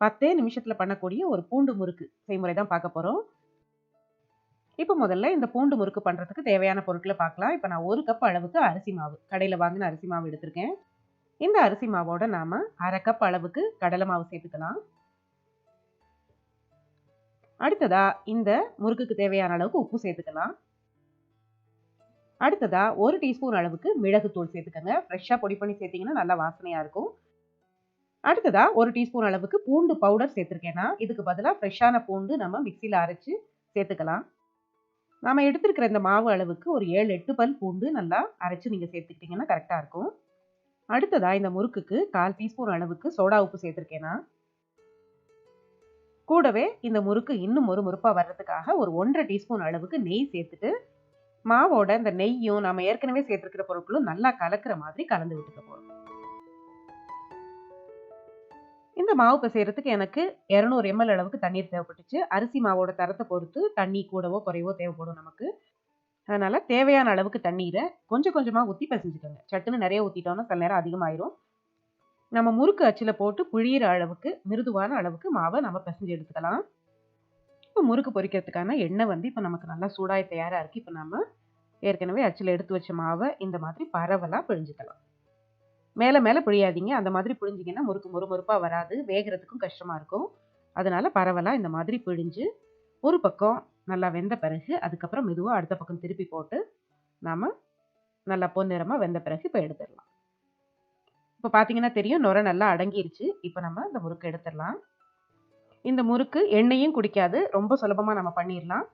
10 நிமிஷத்துல பண்ணக்கூடிய ஒரு பூண்டு முறுக்கு செய்முறை தான் பார்க்க போறோம். இப்போ முதல்ல இந்த பூண்டு முறுக்கு பண்றதுக்கு தேவையான பொருட்களை பார்க்கலாம். இப்போ நான் 1 கப் அளவுக்கு அரிசி மாவு, கடையில வாங்கின அரிசி மாவு எடுத்திருக்கேன். இந்த அரிசி மாவோட நாம 1/2 கப் அளவுக்கு கடலை மாவு சேர்த்துக்கலாம். அடுத்ததா இந்த முறுக்குக்கு தேவையான அளவுக்கு உப்பு சேர்த்துக்கலாம். அடுத்ததா 1 டீஸ்பூன் அளவுக்கு மிளகுத்தூள் சேர்த்துக்கங்க. ஃப்ரெஷ்ஷா பொடி பண்ணி சேர்த்தீங்கன்னா நல்லா வாசனையா இருக்கும். அடுத்ததா 1 டீஸ்பூன் அளவுக்கு பூண்டு பவுடர் சேர்த்திருக்கேன்னா, இதுக்கு பதிலா ஃப்ரெஷ்ஷான பூண்டு நம்ம மிக்சியில அரைச்சு சேர்த்துக்கலாம். நாம எடுத்திருக்கிற இந்த மாவு அளவுக்கு ஒரு 7-8 பல் பூண்டு நல்லா அரைச்சு நீங்க சேர்த்துக்கிட்டீங்கன்னா கரெக்டா இருக்கும். அடுத்ததா இந்த முறுக்குக்கு 1/4 டீஸ்பூன் அளவுக்கு சோடா உப்பு சேர்த்திருக்கேன்னா, கூடவே இந்த முறுக்கு இன்னும் ஒரு முறுப்பா வர்றதுக்காக ஒரு 1/2 டீஸ்பூன் அளவுக்கு நெய் சேர்த்துட்டு, மாவோட இந்த நெய்யும் நாம ஏற்கனவே சேர்த்திருக்கிற பொருட்களும் நல்லா கலக்கிற மாதிரி கலந்து விட்டுக்க போறோம். இந்த மாவு பிசையறதுக்கு எனக்கு 200 ml அளவுக்கு தண்ணீர் தேவைப்பட்டுச்சு. அரிசி மாவோட தரத்தை பொறுத்து தண்ணி கூடவோ குறைவோ தேவைப்படும் நமக்கு. அதனால தேவையான அளவுக்கு தண்ணீரை கொஞ்சம் கொஞ்சமா ஊத்தி பிசைஞ்சுக்கோங்க. சட்டுன்னு நிறைய ஊத்திட்டோம்னா சில நேரம் அதிகமாயிரும். நம்ம முறுக்கு அச்சுல போட்டு புழியிற அளவுக்கு மிருதுவான அளவுக்கு மாவை நம்ம பிசைஞ்சு எடுத்துக்கலாம். இப்போ முறுக்கு பொரிக்கிறதுக்கான எண்ணெய் வந்து இப்போ நமக்கு நல்லா சூடாய் தயாரா இருக்கு. இப்போ நம்ம ஏற்கனவே அச்சுல எடுத்து வச்ச மாவை இந்த மாதிரி பரவலா பிழிஞ்சுக்கலாம். மேல மேல பிழியாதீங்க. அந்த மாதிரி பிழிஞ்சிங்கன்னா முறுக்கு மொறுமொறுப்பா வராது, வேகிறதுக்கும் கஷ்டமா இருக்கும். அதனால பரவலா இந்த மாதிரி பிழிஞ்சு ஒரு பக்கம் நல்லா வெந்த பிறகு அதுக்கப்புறம் மெதுவா அடுத்த பக்கம் திருப்பி போட்டு நாம நல்லா பொன்னிறமா வெந்த பிறகு இப்போ எடுத்துடலாம். இப்போ பார்த்தீங்கன்னா தெரியும், நுரை நல்லா அடங்கிருச்சு. இப்போ நம்ம இந்த முறுக்கு எடுத்துடலாம். இந்த முறுக்கு எண்ணெயும் குடிக்காது, ரொம்ப சுலபமா நம்ம பண்ணிடலாம்.